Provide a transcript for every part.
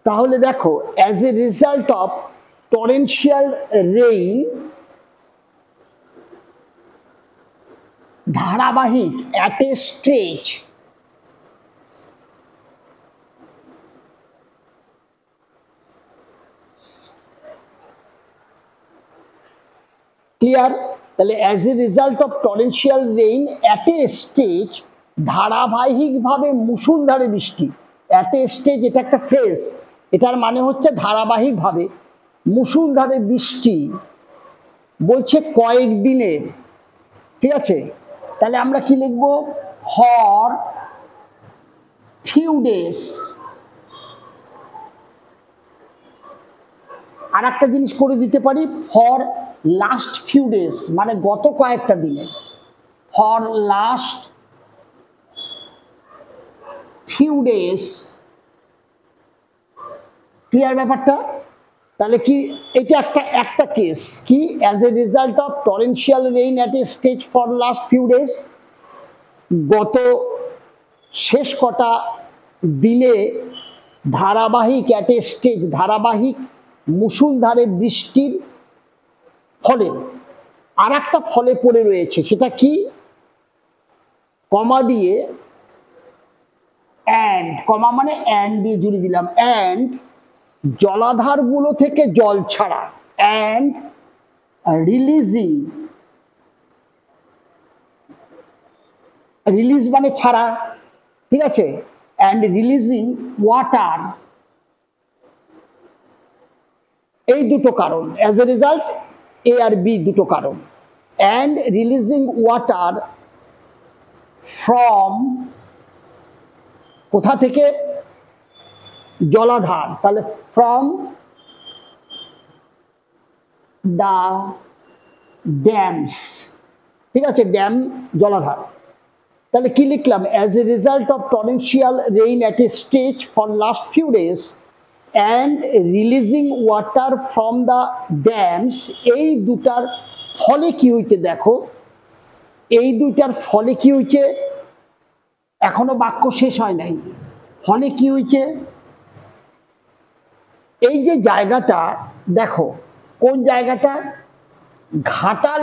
তাহলে দেখো as a result of torrential rain ধারাবাহিক অ্যাট এ স্ট্রেচ ক্লিয়ার? তাহলে as a result of torrential rain at a stage ধারাবাহিকভাবে মুষলধারে বৃষ্টি। অ্যাট এ স্টেজ এটা একটা ফ্রেজ, এটার মানে হচ্ছে ধারাবাহিকভাবে মুষলধারে বৃষ্টি, বলছে কয়েক দিনের। ঠিক আছে, তাহলে আমরা কি লিখব? For few days. আর একটা জিনিস করে দিতে পারি, ফর লাস্ট ফিউ ডেজ, মানে গত কয়েকটা দিনে। For last few days. Clear ব্যাপারটা? তাহলে কি এটা একটা কেস কি, as a result of torrential rain at a stage for last few days, গত শেষ কটা দিনে ধারাবাহিক অ্যাট এ স্টেজ ধারাবাহিক মুষলধারে বৃষ্টির ফলে আর একটা ফলে পড়ে রয়েছে, সেটা কি? কমা দিয়ে অ্যান্ড, কমা মানে অ্যান্ড দিয়ে জুড়ে দিলাম, অ্যান্ড জলাধারগুলো থেকে জল ছাড়া, অ্যান্ড রিলিজিং, রিলিজ মানে ছাড়া, ঠিক আছে, অ্যান্ড রিলিজিং ওয়াটার, এই দুটো কারণ। অ্যাজ এ রেজাল্ট এ আর বি দুটো কারণ। অ্যান্ড রিলিজিং ওয়াটার ফ্রম, কোথা থেকে? জলাধার, তাহলে ফ্রম দা ড্যামস। ঠিক আছে, ড্যাম জলাধার। তাহলে কি লিখলাম? As a result of torrential rain at a stage for last few days and releasing water from the dams, এই দুটার ফলে কি হয়েছে দেখো, এই দুটার ফলে কি হয়েছে, এখনো বাক্য শেষ হয় নাই। ফলে কি হয়েছে, এই যে জায়গাটা দেখো, কোন জায়গাটা? ঘাটাল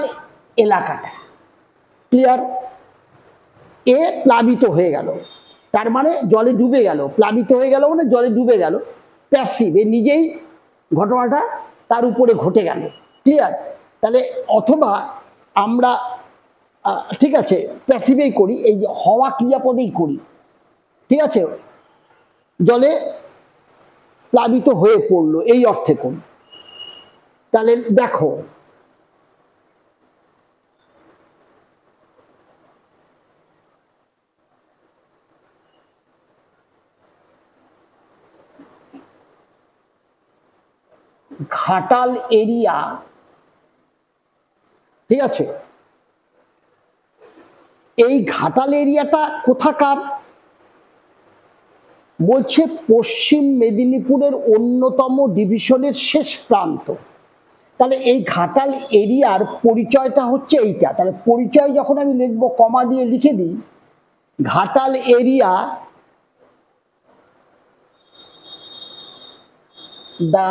এলাকাটা। ক্লিয়ার? এ প্লাবিত হয়ে গেল, তার মানে জলে ডুবে গেল। প্লাবিত হয়ে গেল মানে জলে ডুবে গেল, প্যাসিভ, এ নিজেই ঘটনাটা তার উপরে ঘটে গেল। ক্লিয়ার? তাহলে অথবা আমরা ঠিক আছে প্যাসিভেই করি, এই যে হওয়া ক্রিয়াপদেই করি। ঠিক আছে, জলে প্লাবিত হয়ে পড়লো এই অর্থে করি। তাহলে দেখো ঘাটাল এরিয়া, ঠিক আছে, এই ঘাটাল এরিয়াটা কোথাকার? বলছে পশ্চিম মেদিনীপুরের অন্যতম ডিভিশনের শেষ প্রান্ত। তাহলে এই ঘাটাল এরিয়ার পরিচয়টা হচ্ছে এইটা। তাহলে পরিচয় যখন আমি লিখব, কমা দিয়ে লিখে দিই, Ghatal area the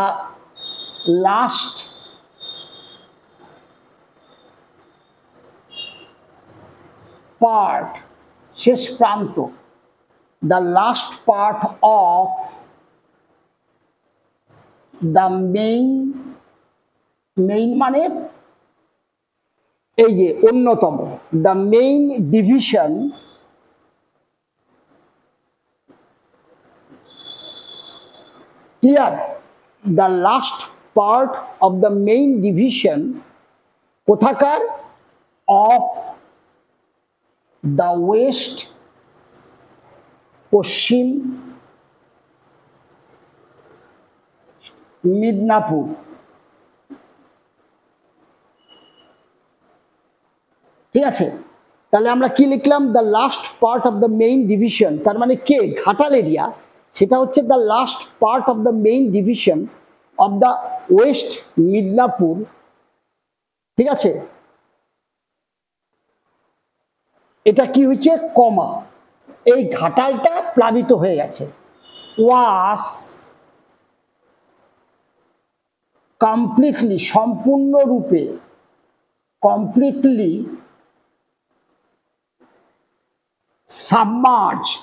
last part, শেষ প্রান্ত, the last part of the main মানে এই যে অন্যতম, the main division clear, the last part of the main division কোথাকার? of the west, পশ্চিম মিদনাপুর। ঠিক আছে, তাহলে আমরা কি লিখলাম? The last part of the main division, তার মানে কে? ঘাটাল এরিয়া, সেটা হচ্ছে the last part of the main division of the West Midnapore. ঠিক আছে, এটা কি হচ্ছে? কমা, এই ঘাটালটা প্লাবিত হয়ে গেছে। ওয়াস কমপ্লিটলি সম্পূর্ণরূপে কমপ্লিটলি সাবমার্জড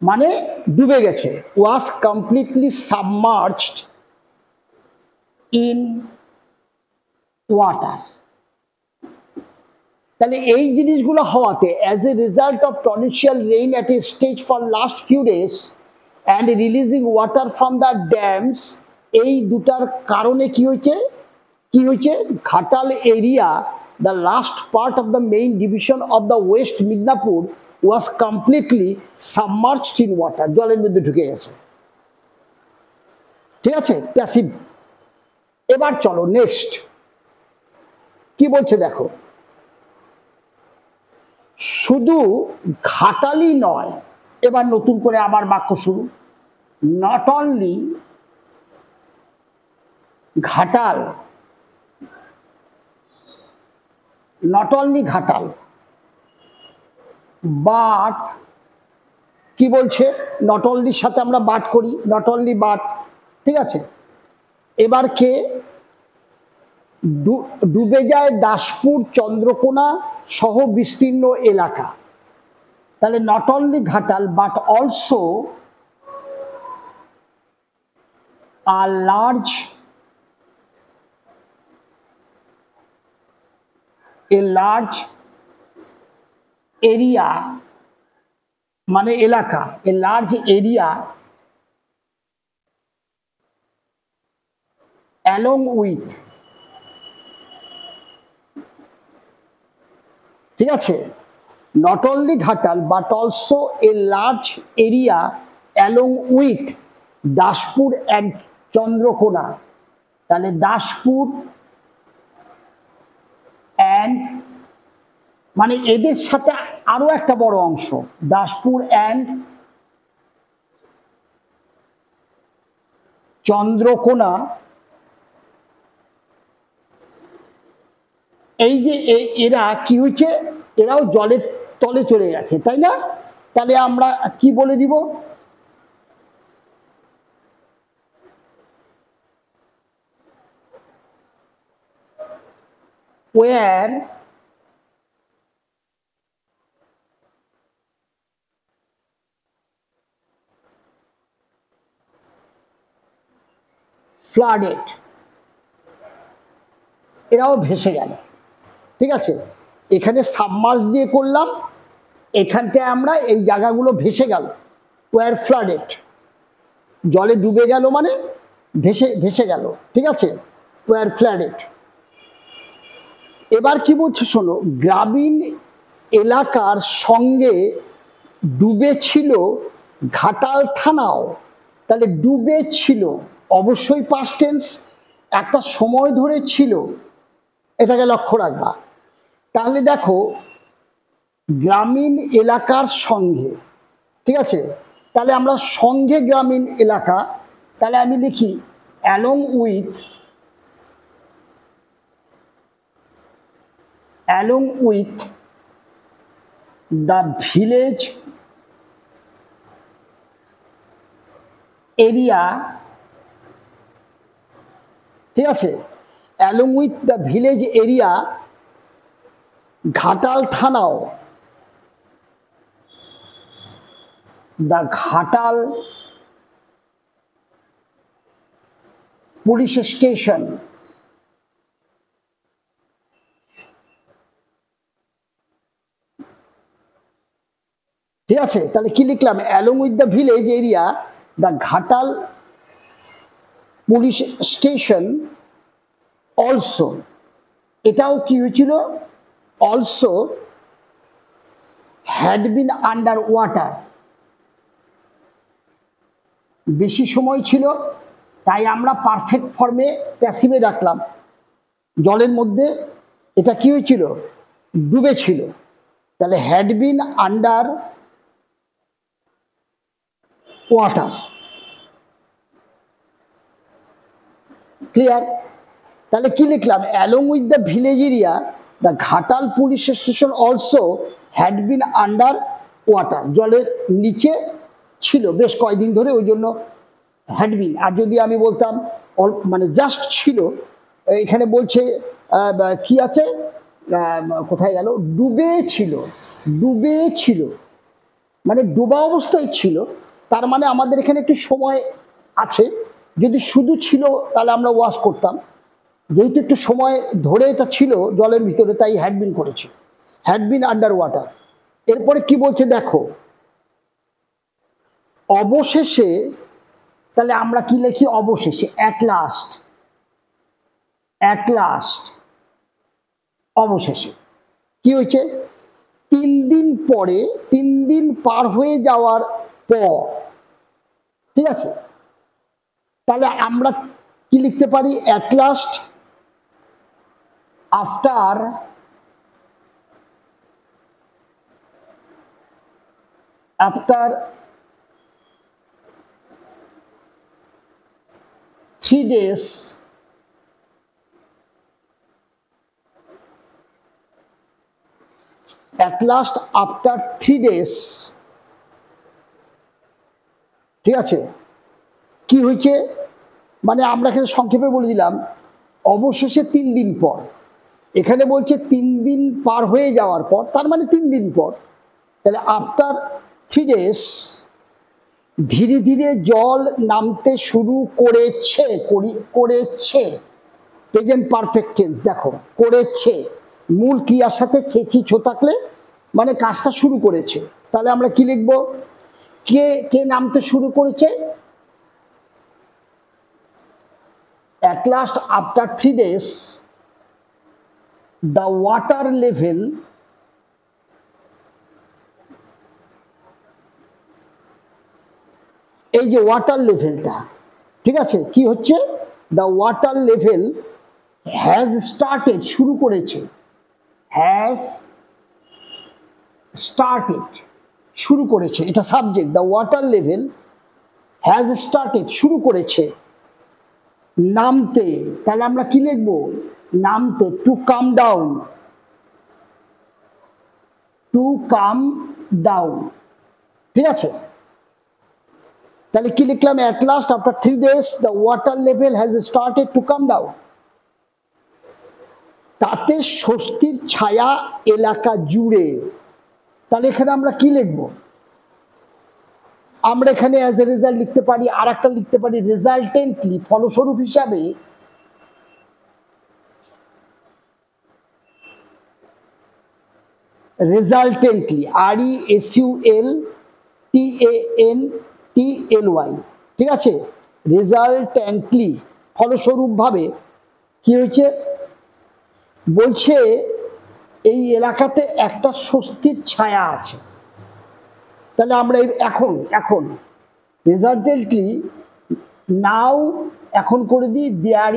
মানে ডুবে গেছে, was completely submerged in water. তাহলে এই জিনিসগুলো হওয়াতে as a result of torrential rain at a stage for last few days and releasing water from the dams, এই দুটার কারণে কি হয়েছে Ghatal area, the last part of the main division of the West Midnapur was completely submerged in water, জলের মধ্যে ঢুকে গেছে। ঠিক আছে, প্যাসিভ। এবার চলো নেক্সট কি বলছে দেখো, শুধু ঘাটালই নয়, এবার নতুন করে আবার বাক্য শুরু, not only Ghatal, not only Ghatal but, কি বলছে নট অনলির সাথে আমরা বাট করি, নট অনলি বাট, ঠিক আছে। এবার কে ডুবে যায় দাসপুর চন্দ্রকোনা সহ বিস্তীর্ণ এলাকা, তাহলে not only Ghatal but also a large a large area মানে এলাকা, a large area along with, ঠিক আছে, not only Ghatal but also a large area along with Daspur and Chandrakona, তাহলে দাসপুর and মানে এদের সাথে আরো একটা বড় অংশ, দাসপুর and চন্দ্রকোনা, এই যে এরা কি হয়েছে, এরাও জলের তলে চলে গেছে, তাই না? তাহলে আমরা কি বলে দিব, where flooded, এরাও ভেসে গেল। ঠিক আছে, এখানে সাবমার্জ দিয়ে করলাম, এখানটায় আমরা এই জায়গাগুলো ভেসে গেল, where flooded, জলে ডুবে গেল মানে ভেসে গেল, ঠিক আছে, where flooded। এবার কি বলছে শোনো, গ্রামীণ এলাকার সঙ্গে ডুবে ছিল ঘাটাল থানাও, তাহলে ডুবে ছিল অবশ্যই পাস্ট টেন্স, একটা সময় ধরে ছিল, এটাকে লক্ষ্য রাখবা। তাহলে দেখো গ্রামীণ এলাকার সঙ্গে, ঠিক আছে, তাহলে আমরা সঙ্গে গ্রামীণ এলাকা, তাহলে আমি লিখি along with the village area, ঠিক আছে, along with the village area Ghatal থানাও, the ঘাটাল পুলিশ স্টেশন, ঠিক আছে। তাহলে কি লিখলাম, along with the village area the Ghatal police station also, এটাও কি হয়েছিল, also had been under water, বেশি সময় ছিল, তাই আমরা পারফেক্ট ফর্মে প্যাসিভে রাখলাম, জলের মধ্যে এটা কি হয়েছিল, ডুবে ছিল, তাহলে had been under water, clear. তাহলে কি লিখলাম, along with the village area the Ghatal police station also had been under water, জলের নিচে ছিল বেশ কয়েকদিন ধরে, ওই জন্য হ্যাড বিন। আর যদি আমি বলতাম মানে জাস্ট ছিল, এখানে বলছে কি আছে, কোথায় গেল, ডুবে ছিল, ডুবে ছিল, মানে ডুবা অবস্থায় ছিল, তার মানে আমাদের এখানে একটু সময় আছে। যদি শুধু ছিল তাহলে আমরা ওয়াশ করতাম, যেহেতু একটু সময় ধরে এটা ছিল জলের ভিতরে, তাই হ্যাড বিন করেছি, হ্যাড বিন আন্ডার ওয়াটার। এরপরে কি বলছে দেখো, অবশেষে, তাহলে আমরা কি লিখি, অবশেষে, অ্যাট লাস্ট, অ্যাট লাস্ট, অবশেষে কি হয়েছে, 3 দিন পরে, 3 দিন পার হয়ে যাওয়ার পর, ঠিক আছে, তাহলে আমরা কি লিখতে পারি, at last after, after 3 days, at last after 3 days, ঠিক আছে, কি হয়েছে, মানে আমরা এখানে সংক্ষেপে বলে দিলাম অবশেষে 3 দিন পর, এখানে বলছে 3 দিন পার হয়ে যাওয়ার পর, তার মানে 3 দিন পর, তাহলে আফটার 3 days ধীরে ধীরে জল নামতে শুরু করেছে, করেছে, প্রেজেন্ট পারফেক্ট টেন্স, দেখো করেছে, মূল ক্রিয়ার সাথে ছেছি ছো থাকলে মানে কাজটা শুরু করেছে। তাহলে আমরা কি লিখবো, কে কে নামতে শুরু করেছে, at last after 3 days the water level এই যে ওয়াটার লেভেলটা, ঠিক আছে, কি হচ্ছে, the water level has started, শুরু করেছে, হ্যাজ স্টার্টেড, শুরু করেছে, এটা subject, the water level has started, শুরু করেছে নামতে, তাহলে আমরা কি লিখবো, নামতে, to come down, to come down, ঠিক আছে, তাহলে কি লিখলাম, at last after 3 days the water level has started to come down, তাতে স্বস্তির ছায়া এলাকা জুড়ে, তাহলে এখানে আমরা কি লিখবো, আমরা এখানে অ্যাজ এ রেজাল্ট লিখতে পারি, আর একটা লিখতে পারি রেজাল্টেন্টলি, ফলস্বরূপ হিসাবে, রেজাল্টেন্টলি, RESULTANTLY, ঠিক আছে, রেজাল্টেন্টলি, ফলস্বরূপ ভাবে কি হয়েছে, বলছে এই এলাকাতে একটা স্বস্তির ছায়া আছে, তাহলে আমরা এখন এখন রেজাল্টেন্টলি নাও এখন করে দিই, there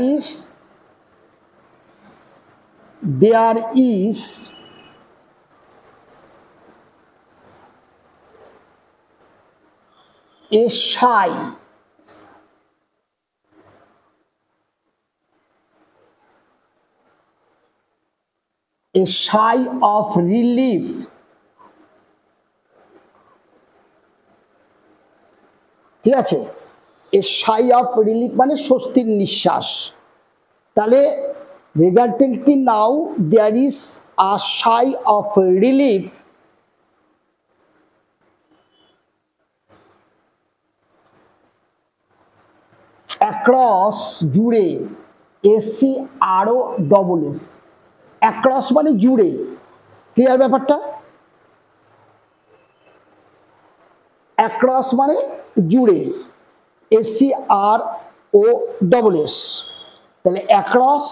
is a sigh, a sigh of relief, ঠিক আছে, a sigh of relief মানে স্বস্তির নিঃশ্বাস, তাহলে resultantly now there is a sigh of relief across, জুড়ে, ACROSS, অ্যাক্রস মানে জুড়ে, ক্লিয়ার ব্যাপারটা, অ্যাক্রস মানে জুড়ে, ACROSS, তাহলে অ্যাক্রস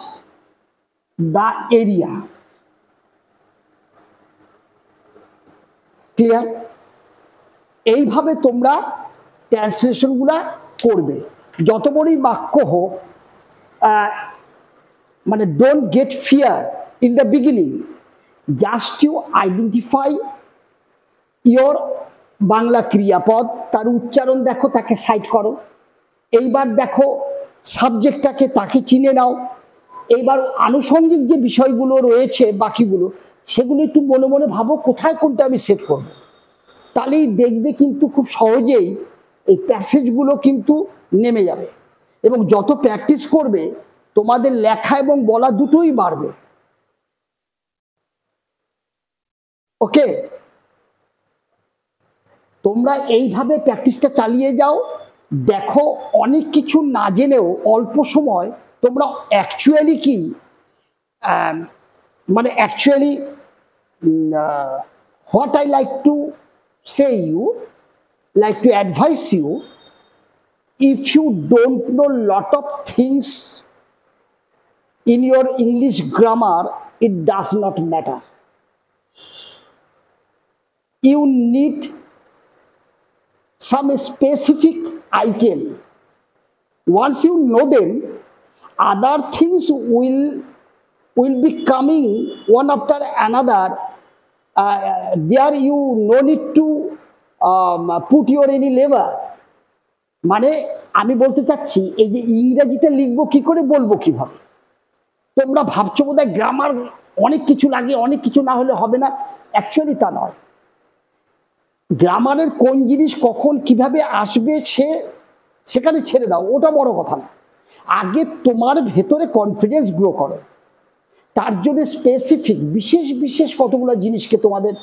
দ্য এরিয়া, ক্লিয়ার, এইভাবে তোমরা ট্রান্সলেশনগুলা করবে, যত বড়ই বাক্য হোক, মানে don't get fear in the beginning, just you identify your Bangla ক্রিয়াপদ, তার উচ্চারণ দেখো, তাকে সাইট করো, এইবার দেখো সাবজেক্টটাকে, তাকে চিনে নাও, এইবার আনুষঙ্গিক যে বিষয়গুলো রয়েছে বাকিগুলো, সেগুলো একটু মনে মনে ভাবো কোথায় কোনটা আমি সেট করব, তাহলেই দেখবে কিন্তু খুব সহজেই এই প্যাসেজগুলো কিন্তু নেমে যাবে। এবং যত প্র্যাকটিস করবে তোমাদের লেখা এবং বলা দুটোই বাড়বে। ওকে, তোমরা এইভাবে প্র্যাকটিসটা চালিয়ে যাও। দেখো অনেক কিছু না জেনেও অল্প সময় তোমরা অ্যাকচুয়ালি কি মানে actually what I like to say you, like to advise you, if you don't know lot of things in your English grammar, it does not matter. You need some specific item. Once you know them, other things will be coming one after another. There you no need to put your any labor. মানে আমি বলতে চাচ্ছি এই যে ইংরেজিতে লিখবো কি করে, বলবো কিভাবে, তোমরা ভাবছো বোধহয় গ্রামার অনেক কিছু লাগে, অনেক কিছু না হলে হবে না। অ্যাকচুয়ালি তা নয়। গ্রামারের কোন জিনিস কখন কিভাবে আসবে সেখানে ছেড়ে দাও, ওটা বড় কথা না। আগে তোমার ভেতরে কনফিডেন্স গ্রো করো। তার জন্য স্পেসিফিক বিশেষ বিশেষ কতগুলো জিনিসকে তোমাদের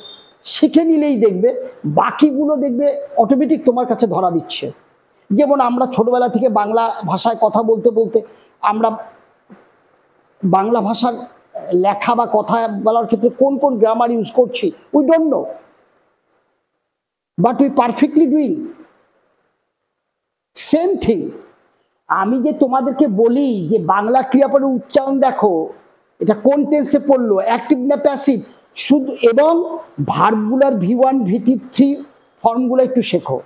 শিখে নিলেই দেখবে বাকিগুলো দেখবে অটোমেটিক তোমার কাছে ধরা দিচ্ছে। যেমন আমরা ছোটবেলা থেকে বাংলা ভাষায় কথা বলতে বলতে আমরা বাংলা ভাষার লেখা বা কথা বলার ক্ষেত্রে কোন কোন গ্রামার ইউজ করছি we don't know, but we perfectly doing same thing. আমি যে তোমাদেরকে বলি যে বাংলা ক্রিয়াপদের উচ্চারণ দেখো, এটা কোন টেন্সে পড়লো, অ্যাক্টিভ না প্যাসিভ, শুধু এবং ভার্বগুলার V1 V3 ফর্মগুলো একটু শেখো।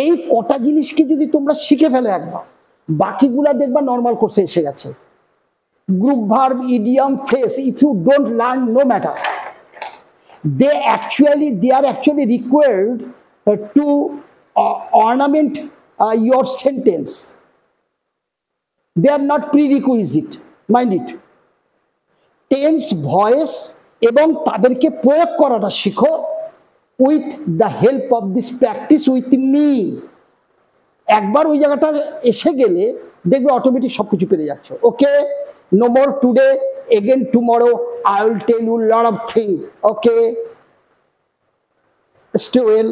এই কটা জিনিসকে যদি তোমরা শিখে ফেলে একবার, বাকিগুলা দেখবা নর্মাল কোর্সে এসে গেছে। Group verb, idiom, phrase, if you don't learn no matter, they are actually required to ornament your sentence. They are not prerequisite, mind it. Tense, voice এবং তাদেরকে প্রয়োগ করাটা শিখো with the help of this practice with me. একবার ওই জায়গাটা এসে গেলে দেখবে অটোমেটিক সবকিছু পেরে যাচ্ছ। Okay, no more today, again tomorrow I will tell you lot of thing. Okay, stay well.